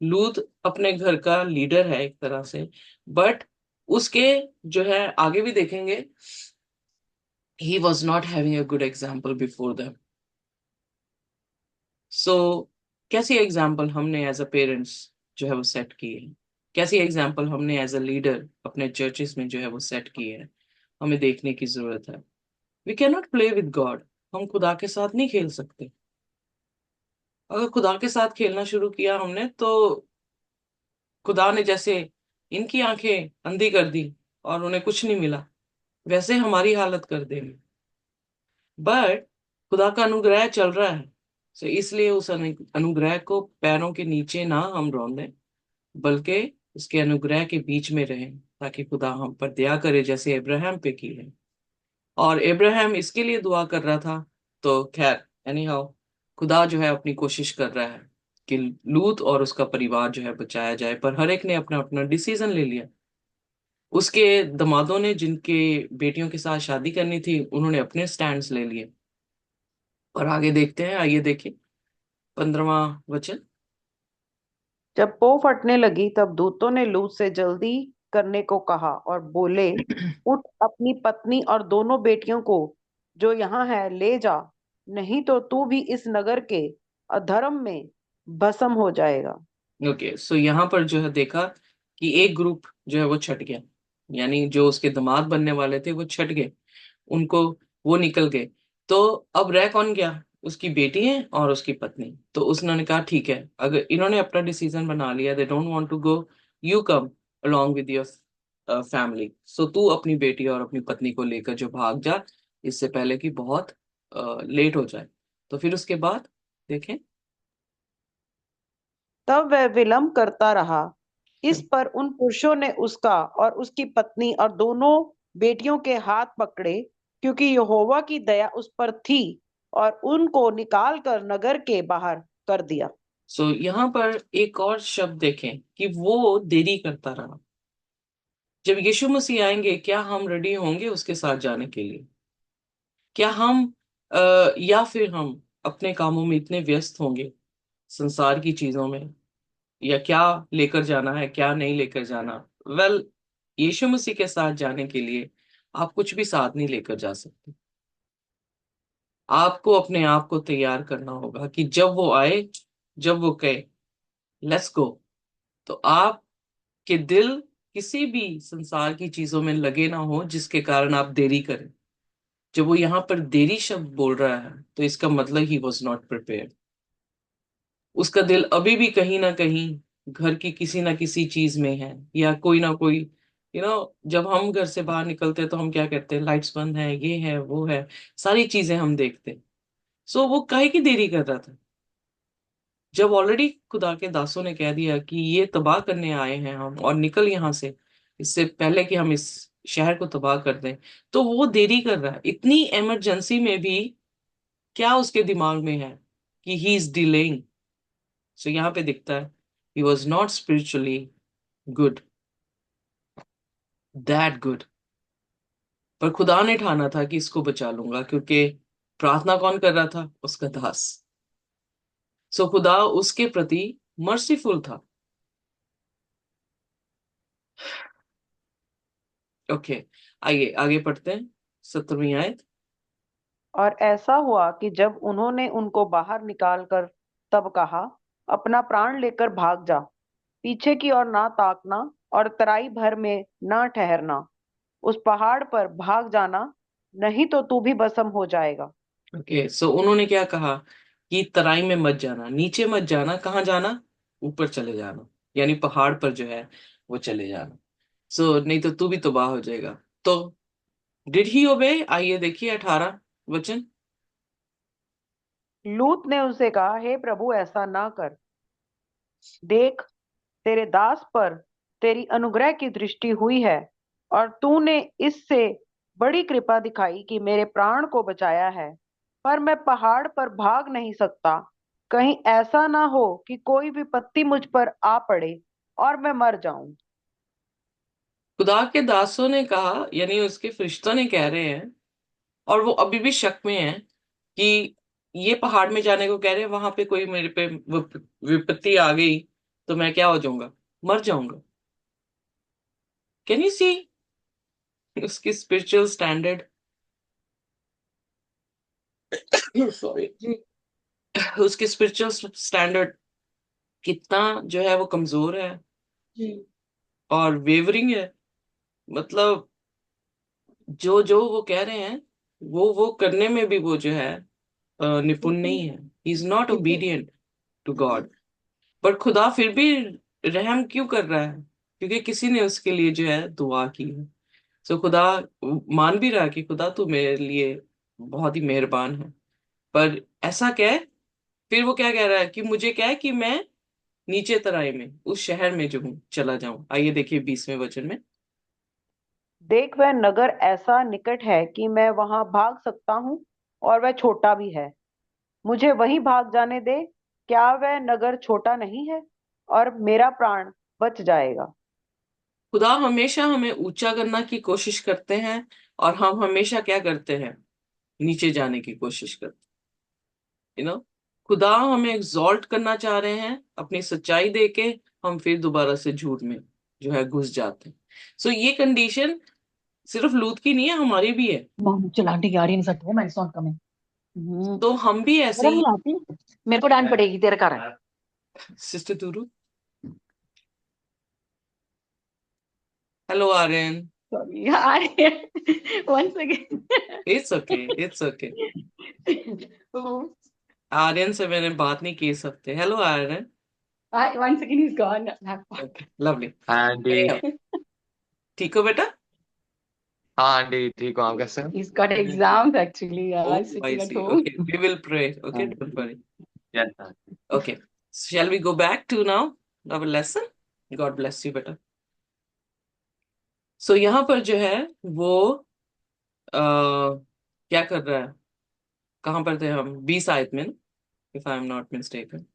लूत अपने घर का लीडर है एक तरह से। बट उसके जो है आगे भी देखेंगे, he was not having a good example before them. So कैसी एग्जाम्पल हमने एज अ पेरेंट्स जो है वो सेट की है, कैसी एग्जाम्पल हमने एज अ लीडर अपने चर्चेस में जो है वो सेट की है, हमें देखने की जरूरत है। We can not play with God. हम खुदा के साथ नहीं खेल सकते। अगर खुदा के साथ खेलना शुरू किया हमने तो खुदा ने जैसे इनकी आंखें अंधी कर दी और उन्हें कुछ नहीं मिला, वैसे हमारी हालत कर देंगे। बट खुदा का अनुग्रह चल रहा है। इसलिए उस अनुग्रह को पैरों के नीचे ना हम रौंदें, बल्कि उसके अनुग्रह के बीच में रहें, ताकि खुदा हम पर दया करे जैसे इब्राहिम पे की है। और इब्राहिम इसके लिए दुआ कर रहा था। तो खैर, एनी हाउ, खुदा जो है अपनी कोशिश कर रहा है कि लूत और उसका परिवार जो है बचाया जाए, पर हर एक ने अपना अपना डिसीजन ले लिया। उसके दमादों ने जिनके बेटियों के साथ शादी करनी थी उन्होंने अपने स्टैंड्स ले लिए। और आगे देखते हैं, आइए देखिए 15वां वचन। जब पौ फटने लगी तब दूतों ने लूत से जल्दी करने को कहा और बोले, उठ अपनी पत्नी और दोनों बेटियों को जो यहाँ है ले जा, नहीं तो तू भी इस नगर के अधर्म में भस्म हो जाएगा। ओके, यहाँ पर जो है देखा कि एक ग्रुप जो है वो छट गया, यानी जो उसके दामाद बनने वाले थे वो छट गए, उनको वो निकल गए। तो अब रह कौन गया? उसकी बेटी है और उसकी पत्नी। तो उसने कहा ठीक है, अगर इन्होंने अपना डिसीजन बना लिया, they don't want to go, you come along with your family. तू अपनी बेटी और अपनी पत्नी को लेकर जो भाग जा, इससे पहले कि बहुत लेट हो जाए। तो फिर उसके बाद देखें। तब वह विलम्ब करता रहा। इस पर उन पुरुषों ने उसका और उसकी पत्नी और दोनों बेटियों के हाथ पकड़े, क्योंकि यहोवा की दया उस पर थी, और उनको निकाल कर नगर के बाहर कर दिया। सो यहाँ पर एक और शब्द देखें कि वो देरी करता रहा। जब यीशु मसीह आएंगे, क्या हम रेडी होंगे उसके साथ जाने के लिए? क्या हम या फिर हम अपने कामों में इतने व्यस्त होंगे, संसार की चीजों में, या क्या लेकर जाना है क्या नहीं लेकर जाना? वेल, यीशु मसीह के साथ जाने के लिए आप कुछ भी साथ नहीं लेकर जा सकते। आपको अपने आप को तैयार करना होगा कि जब वो आए, जब वो कहे लेट्स गो, तो आपके दिल किसी भी संसार की चीजों में लगे ना हो जिसके कारण आप देरी करें। जब वो यहाँ पर देरी शब्द बोल रहा है, तो इसका मतलब ही वॉज नॉट प्रिपेयर्ड। उसका दिल अभी भी कहीं ना कहीं घर की किसी ना किसी चीज में है, या कोई ना कोई जब हम घर से बाहर निकलते हैं तो हम क्या कहते हैं, लाइट्स बंद है, ये है वो है, सारी चीजें हम देखते हैं। सो वो काहे की देरी कर रहा था? जब ऑलरेडी खुदा के दासों ने कह दिया कि ये तबाह करने आए हैं हम, और निकल यहाँ से, इससे पहले कि हम इस शहर को तबाह कर दें, तो वो देरी कर रहा है इतनी इमरजेंसी में भी। क्या उसके दिमाग में है कि ही इज डिलेइंग? सो यहाँ पे दिखता है ही was not spiritually good, that good. पर खुदा ने ठाना था कि इसको बचा लूंगा, क्योंकि प्रार्थना कौन कर रहा था? उसका दास। सो खुदा उसके प्रति मर्सीफुल था। ओके, आइए आगे पढ़ते हैं 17वीं आयत। और ऐसा हुआ कि जब उन्होंने उनको बाहर निकाल कर तब कहा, अपना प्राण लेकर भाग जा, पीछे की ओर ना ताकना, और तराई भर में ना ठहरना, उस पहाड़ पर भाग जाना, नहीं तो तू भी भस्म हो जाएगा। ओके, सो उन्होंने क्या कहा कि तराई में मत जाना, नीचे मत जाना, कहाँ जाना? ऊपर चले जाना, यानी पहाड़ पर जो है वो चले जाना। सो नहीं तो तू भी तबाह हो जाएगा। तो डिड ही ओबे? आइए देखिए 18 वचन। लूत ने उसे कहा, हे प्रभु, ऐसा ना कर। देख, तेरे दास पर तेरी अनुग्रह की दृष्टि हुई है, और तूने इससे बड़ी कृपा दिखाई कि मेरे प्राण को बचाया है। पर मैं पहाड़ पर भाग नहीं सकता, कहीं ऐसा ना हो कि कोई विपत्ति मुझ पर आ पड़े और मैं मर जाऊं। खुदा के दासों ने कहा, यानी उसके फरिश्तों ने कह रहे हैं, और वो अभी भी शक में है कि ये पहाड़ में जाने को कह रहे हैं, वहां पे कोई मेरे पे विपत्ति आ गई तो मैं क्या हो जाऊंगा? मर जाऊंगा। कैन यू सी उसकी स्पिरिचुअल स्टैंडर्ड? सॉरी, जी। उसकी स्पिरिचुअल स्टैंडर्ड कितना जो है वो कमजोर है जी। और वेवरिंग है। मतलब जो जो वो कह रहे हैं, वो करने में भी वो जो है निपुण नहीं है। He is not obedient to God. पर खुदा फिर भी रहम क्यों कर रहा है? क्योंकि किसी ने उसके लिए जो है दुआ की है। सो खुदा मान भी रहा है कि खुदा तू मेरे लिए बहुत ही मेहरबान है। पर ऐसा क्या है? फिर वो क्या कह रहा है कि मुझे क्या है कि मैं नीचे तराई में उस शहर में जो हूँ चला जाऊं। आइए देखिए 20वें वचन में। देख, वह नगर ऐसा निकट है कि मैं वहां भाग सकता हूँ, और वह छोटा भी है। मुझे वहीं भाग जाने दे। क्या वह नगर छोटा नहीं है? और मेरा प्राण बच जाएगा। खुदा हमेशा हमें ऊंचा करना की कोशिश करते हैं, और हम हमेशा क्या करते हैं? नीचे जाने की कोशिश करते हैं। खुदा हमें एग्जॉल्ट करना चाह रहे हैं अपनी सच्चाई दे के, हम फिर दोबारा से झूठ में जो है घुस जाते हैं। सो ये कंडीशन सिर्फ लूत की नहीं है, हमारी भी है। मम्मी चल आंटी की आ रही है, नहीं मैं नॉट कमिंग। तो हम भी ऐसे मेरा ही। नहीं आती, मेरे को डांट पड़ेगी, तेरे कारण। Sister Turu, hello Aryan. Sorry, आ रही है। One second. It's okay, it's okay. Aryan से मैंने बात नहीं की इस हफ्ते। Hello Aryan. One second, is gone. Okay, lovely. Aunty. ठीक हो बेटा? हाँ आंटी ठीक हो, आप कैसे हो? He's got exams actually. Oh, Yeah, I sitting at see. home. Okay, we will pray. Okay, हाँ don't worry. yes, Okay, shall we go back to now our lesson? God bless you, बेटा. So यहाँ पर जो है वो क्या कर रहा है? कहाँ पर थे हम? 20 आयत में, if I am not mistaken.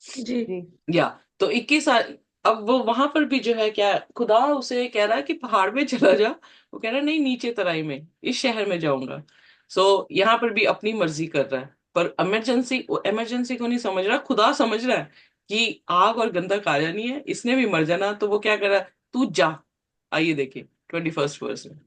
जी। जी। या तो 21 अब वो वहां पर भी जो है क्या, खुदा उसे कह रहा है कि पहाड़ में चला जा. वो कह रहा है नहीं, नीचे तराई में, इस शहर में जाऊंगा. सो यहाँ पर भी अपनी मर्जी कर रहा है, पर इमरजेंसी इमरजेंसी को नहीं समझ रहा. खुदा समझ रहा है कि आग और गंधक आ जानी है, इसने भी मर जाना. तो वो क्या कर रहा है, तू जा. आइए देखिए 21st वर्स में.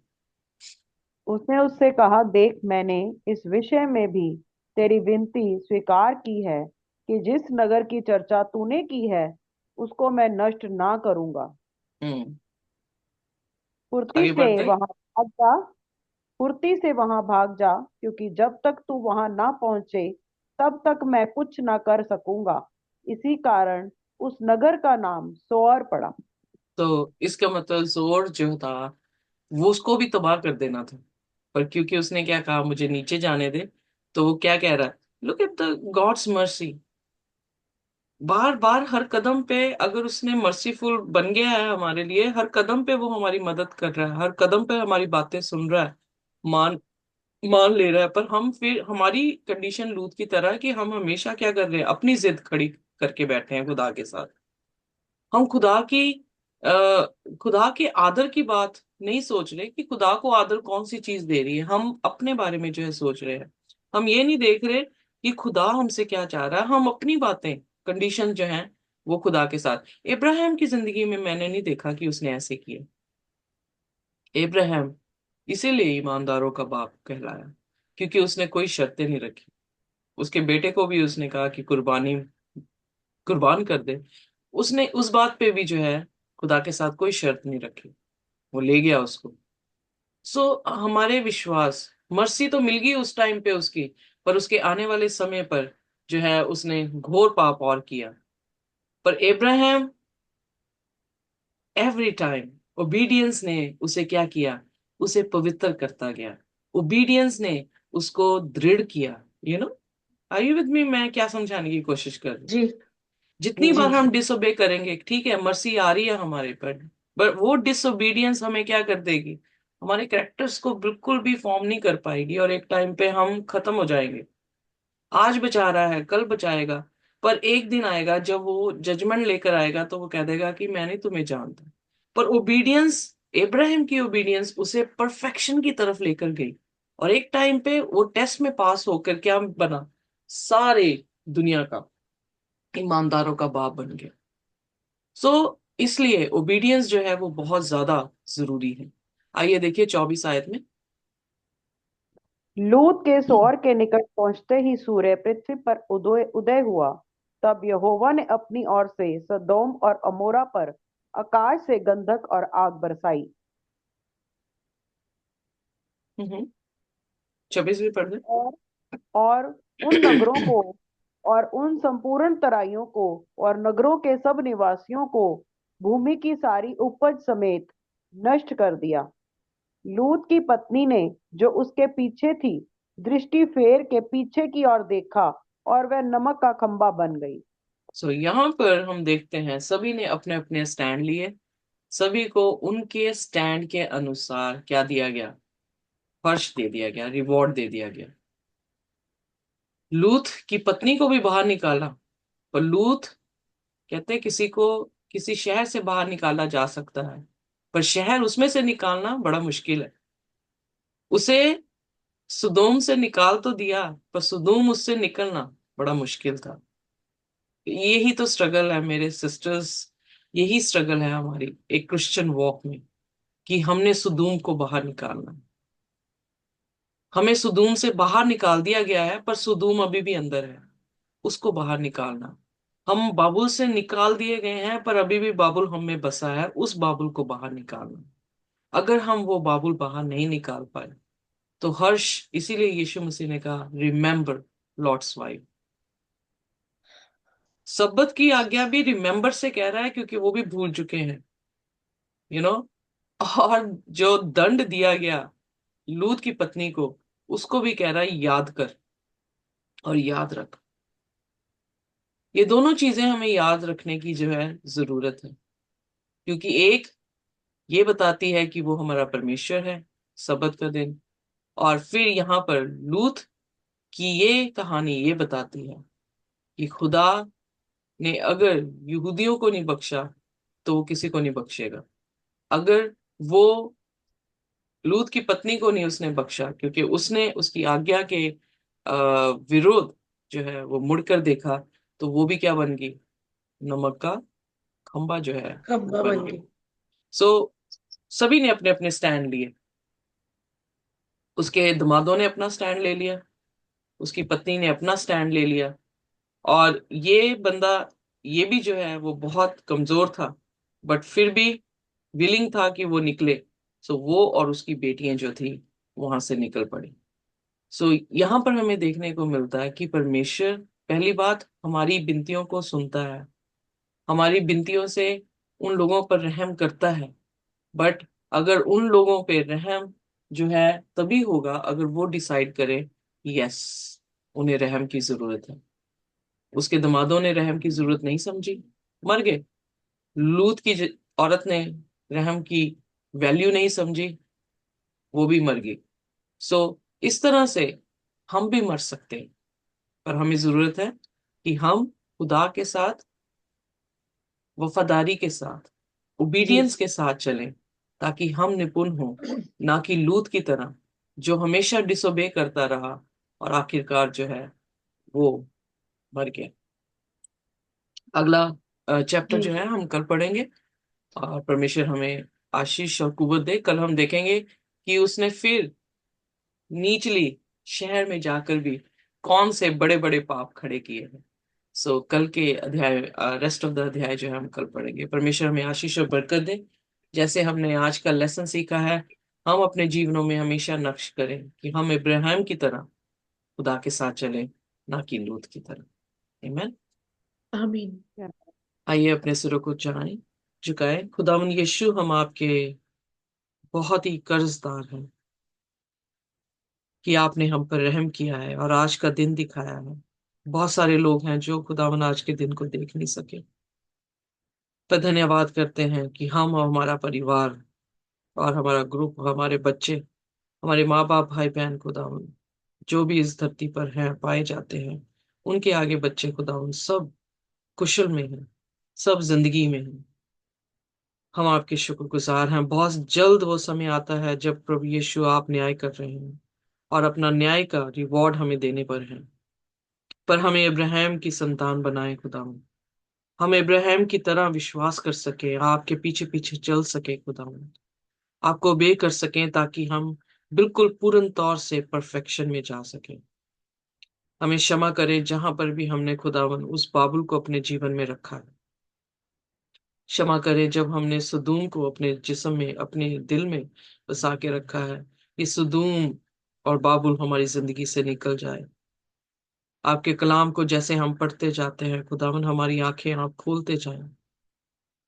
उसने उससे कहा, देख मैंने इस विषय में भी तेरी विनती स्वीकार की है कि जिस नगर की चर्चा तूने की है उसको मैं नष्ट ना करूंगा। हम्म. फुर्ती आगे से बढ़ते. वहां भाग जा, फुर्ती से वहां भाग जा, क्योंकि जब तक तू वहां ना पहुंचे तब तक मैं कुछ ना कर सकूंगा। इसी कारण उस नगर का नाम सोअर पड़ा। तो इसका मतलब जोर जो था वो उसको भी तबाह कर देना था, पर क्योंकि उसने क्या कहा, मुझे नीचे जाने दे. तो वो क्या कह रहा है, look at the God's mercy. बार बार हर कदम पे अगर उसने मर्सीफुल बन गया है हमारे लिए, हर कदम पे वो हमारी मदद कर रहा है, हर कदम पे हमारी बातें सुन रहा है, मान मान ले रहा है. पर हम फिर हमारी कंडीशन लूत की तरह है कि हम हमेशा क्या कर रहे हैं, अपनी जिद खड़ी करके बैठे हैं खुदा के साथ. हम खुदा के आदर की बात नहीं सोच रहे कि खुदा को आदर कौन सी चीज दे रही है. हम अपने बारे में जो है सोच रहे हैं. हम ये नहीं देख रहे कि खुदा हमसे क्या चाह रहा है. हम अपनी बातें, कंडीशन जो है वो खुदा के साथ. इब्राहिम की जिंदगी में मैंने नहीं देखा कि उसने ऐसे किया. इब्राहिम इसीलिए ईमानदारों का बाप कहलाया, क्योंकि उसने कोई शर्तें नहीं रखी. उसके बेटे को भी उसने कहा कि कुर्बानी कुर्बान कर दे. उसने उस बात पे भी जो है खुदा के साथ कोई शर्त नहीं रखी, वो ले गया उसको. हमारे विश्वास, मर्सी तो मिल गई उस टाइम पे उसकी, पर उसके आने वाले समय पर जो है उसने घोर पाप और किया. पर इब्राहिम एवरी टाइम ओबीडियंस ने उसे क्या किया, उसे पवित्र करता गया. ओबीडियंस ने उसको दृढ़ किया. You know, are you with me? मैं क्या समझाने की कोशिश कर रही हूँ. जी। जितनी जी। बार हम डिसोबे करेंगे, ठीक है, मर्सी आ रही है हमारे पर वो डिसोबीडियंस हमें क्या कर देगी, हमारे कैरेक्टर्स को बिल्कुल भी फॉर्म नहीं कर पाएगी, और एक टाइम पे हम खत्म हो जाएंगे. आज बचा रहा है, कल बचाएगा, पर एक दिन आएगा जब वो जजमेंट लेकर आएगा तो वो कह देगा कि मैंने तुम्हें जानता. पर ओबीडियंस, इब्राहिम की ओबीडियंस उसे परफेक्शन की तरफ लेकर गई, और एक टाइम पे वो टेस्ट में पास होकर क्या बना, सारे दुनिया का ईमानदारों का बाप बन गया. इसलिए ओबीडियंस जो है वो बहुत ज्यादा जरूरी है. आइए देखिए 24 आयत में. लूत के सोअर के निकट पहुंचते ही सूर्य पृथ्वी पर उदय उदय हुआ। तब यहोवा ने अपनी ओर से सदोम और अमोरा पर आकाश से गंधक और आग बरसाई। 26 भी पढ़ दे. और और उन नगरों को और उन संपूर्ण तराइयों को और नगरों के सब निवासियों को भूमि की सारी उपज समेत नष्ट कर दिया। लूत की पत्नी ने जो उसके पीछे थी दृष्टि फेर के पीछे की ओर देखा और वह नमक का खंबा बन गई। यहाँ पर हम देखते हैं सभी ने अपने अपने स्टैंड लिए. सभी को उनके स्टैंड के अनुसार क्या दिया गया, फर्श दे दिया गया, रिवॉर्ड दे दिया गया. लूत की पत्नी को भी बाहर निकाला, पर लूत कहते हैं किसी को किसी शहर से बाहर निकाला जा सकता है, पर शहर उसमें से निकालना बड़ा मुश्किल है. उसे सुदोम से निकाल तो दिया, पर सुदोम उससे निकलना बड़ा मुश्किल था. यही तो स्ट्रगल है मेरे सिस्टर्स, यही स्ट्रगल है हमारी एक क्रिश्चियन वॉक में, कि हमने सुदूम को बाहर निकालना. हमें सुदूम से बाहर निकाल दिया गया है, पर सुदूम अभी भी अंदर है, उसको बाहर निकालना. हम बाबुल से निकाल दिए गए हैं, पर अभी भी बाबुल हम में बसा है, उस बाबुल को बाहर निकालना. अगर हम वो बाबुल बाहर नहीं निकाल पाए तो हर्ष, इसीलिए यीशु मसीह ने कहा रिमेंबर लॉर्ड्स वाइफ. सब्बत की आज्ञा भी रिमेंबर से कह रहा है, क्योंकि वो भी भूल चुके हैं. यू नो, और जो दंड दिया गया लूत की पत्नी को, उसको भी कह रहा है याद कर और याद रख। ये दोनों चीजें हमें याद रखने की जो है जरूरत है, क्योंकि एक ये बताती है कि वो हमारा परमेश्वर है, सबत का दिन। और फिर यहाँ पर लूत की ये कहानी ये बताती है कि खुदा ने अगर यहूदियों को नहीं बख्शा तो वो किसी को नहीं बख्शेगा। अगर वो लूत की पत्नी को नहीं उसने बख्शा, क्योंकि उसने उसकी आज्ञा के विरोध जो है वो मुड़कर देखा, तो वो भी क्या बन गई, नमक का खंबा जो है वो खंबा बन बन गई। गई। सो सभी ने अपने अपने स्टैंड लिए। उसके दमादों ने अपना स्टैंड ले लिया, उसकी पत्नी ने अपना स्टैंड ले लिया, और ये बंदा ये भी जो है वो बहुत कमजोर था, बट फिर भी विलिंग था कि वो निकले। सो वो और उसकी बेटियां जो थी वहां से निकल पड़ी। सो यहाँ पर हमें देखने को मिलता है कि परमेश्वर पहली बात हमारी विनतियों को सुनता है, हमारी विनतियों से उन लोगों पर रहम करता है। बट अगर उन लोगों पे रहम जो है तभी होगा अगर वो डिसाइड करें, यस, उन्हें रहम की जरूरत है। उसके दमादों ने रहम की जरूरत नहीं समझी, मर गए। लूत की औरत ने रहम की वैल्यू नहीं समझी, वो भी मर गई। सो इस तरह से हम भी मर सकते हैं, पर हमें जरूरत है कि हम खुदा के साथ वफादारी के साथ जी। ओबीडियंस के साथ चलें, ताकि हम निपुण हों, ना कि लूत की तरह जो हमेशा डिसोबे करता रहा और आखिरकार जो है वो मर गया। अगला चैप्टर जी। जो है हम कल पढ़ेंगे, और परमेश्वर हमें आशीष और कुवत दे। कल हम देखेंगे कि उसने फिर निचली शहर में जाकर भी कौन से बड़े बड़े पाप खड़े किए हैं। सो कल के अध्याय, रेस्ट ऑफ द अध्याय जो है हम कल पढ़ेंगे। परमेश्वर हमें आशीष और बरकत दे। जैसे हमने आज का लेसन सीखा है, हम अपने जीवनों में हमेशा नक्श करें कि हम इब्राहिम की तरह खुदा के साथ चलें, ना कि लूत की तरह। आमीन। आमीन। आइए अपने सिरों को झुकाएं। खुदावन यीशु, हम आपके बहुत ही कर्जदार हैं कि आपने हम पर रहम किया है और आज का दिन दिखाया है। बहुत सारे लोग हैं जो खुदावन आज के दिन को देख नहीं सके, पर धन्यवाद करते हैं कि हम और हमारा परिवार और हमारा ग्रुप, हमारे बच्चे, हमारे माँ बाप, भाई बहन, खुदावन जो भी इस धरती पर हैं पाए जाते हैं, उनके आगे बच्चे खुदावन सब कुशल में हैं, सब जिंदगी में हैं। हम आपके शुक्रगुजार हैं। बहुत जल्द वो समय आता है जब प्रभु यीशु आप न्याय कर रहे हैं और अपना न्याय का रिवॉर्ड हमें देने पर है। पर हमें इब्राहिम की संतान बनाए खुदावन, हम इब्राहिम की तरह विश्वास कर सके, आपके पीछे पीछे चल सके खुदावन, आपको obey कर सकें, ताकि हम बिल्कुल पूर्ण तौर से परफेक्शन में जा सकें। हमें क्षमा करें जहां पर भी हमने खुदावन उस बाबुल को अपने जीवन में रखा है। क्षमा करें जब हमने सदूम को अपने जिस्म में, अपने दिल में बसा के रखा है। ये सदूम और बाबुल हमारी जिंदगी से निकल जाए। आपके कलाम को जैसे हम पढ़ते जाते हैं खुदावन, हमारी आंखें आप खोलते जाएं।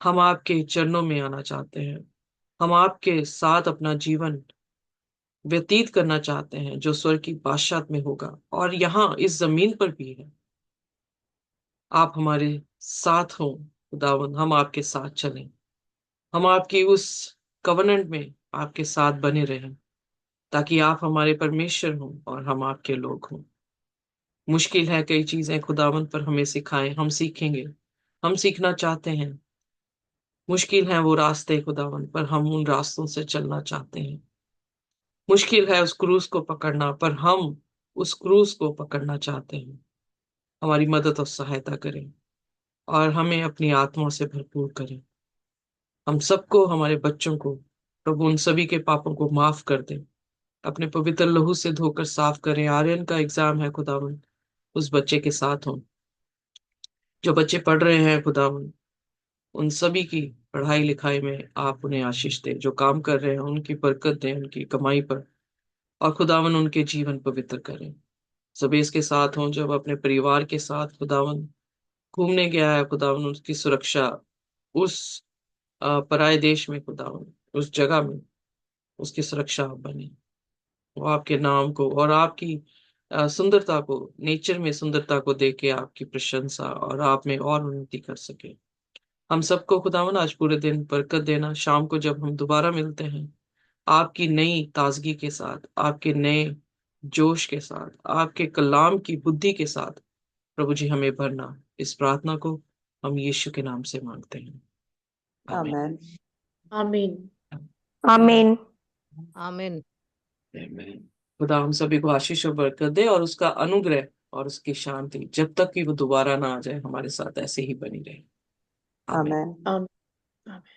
हम आपके चरणों में आना चाहते हैं। हम आपके साथ अपना जीवन व्यतीत करना चाहते हैं, जो स्वर्ग की बादशाह में होगा और यहाँ इस जमीन पर भी है। आप हमारे साथ हो खुदावन, हम आपके साथ चलें। हम आपकी उस कवनेंट में आपके साथ बने रहें, ताकि आप हमारे परमेश्वर हों और हम आपके लोग हों। मुश्किल है कई चीजें खुदावन, पर हमें सिखाएं, हम सीखेंगे। हम सीखना चाहते हैं। मुश्किल है वो रास्ते खुदावन, पर हम उन रास्तों से चलना चाहते हैं। मुश्किल है उस क्रूस को पकड़ना, पर हम उस क्रूस को पकड़ना चाहते हैं। हमारी मदद और सहायता करें और हमें अपनी आत्मा से भरपूर करें। हम सबको, हमारे बच्चों को प्रभु उन सभी के पापों को माफ कर दें, अपने पवित्र लहू से धोकर साफ करें। आर्यन का एग्जाम है खुदावन, उस बच्चे के साथ हो। जो बच्चे पढ़ रहे हैं खुदावन, उन सभी की पढ़ाई लिखाई में आप उन्हें आशीष दें। जो काम कर रहे हैं उनकी बरकत दें उनकी कमाई पर, और खुदावन उनके जीवन पवित्र करें। सभी इसके साथ हों। जब अपने परिवार के साथ खुदावन घूमने गया है खुदावन, उसकी सुरक्षा उस पराये देश में खुदावन उस जगह में उसकी सुरक्षा आप बने। वो आपके नाम को और आपकी सुंदरता को, नेचर में सुंदरता को देख के आपकी प्रशंसा और आप में और उन्नति कर सके। हम सबको खुदावन आज पूरे दिन बरकत देना। शाम को जब हम दोबारा मिलते हैं, आपकी नई ताजगी के साथ, आपके नए जोश के साथ, आपके कलाम की बुद्धि के साथ प्रभु जी हमें भरना। इस प्रार्थना को हम यीशु के नाम से मांगते हैं। आमीन। आमेन। आमीन। आमीन। आमीन। आमीन। खुदा हम सभी को आशीष और बरकत दे, और उसका अनुग्रह और उसकी शांति जब तक कि वो दोबारा ना आ जाए हमारे साथ ऐसे ही बनी रहे। आमीन। आमेन। आमीन। आमीन।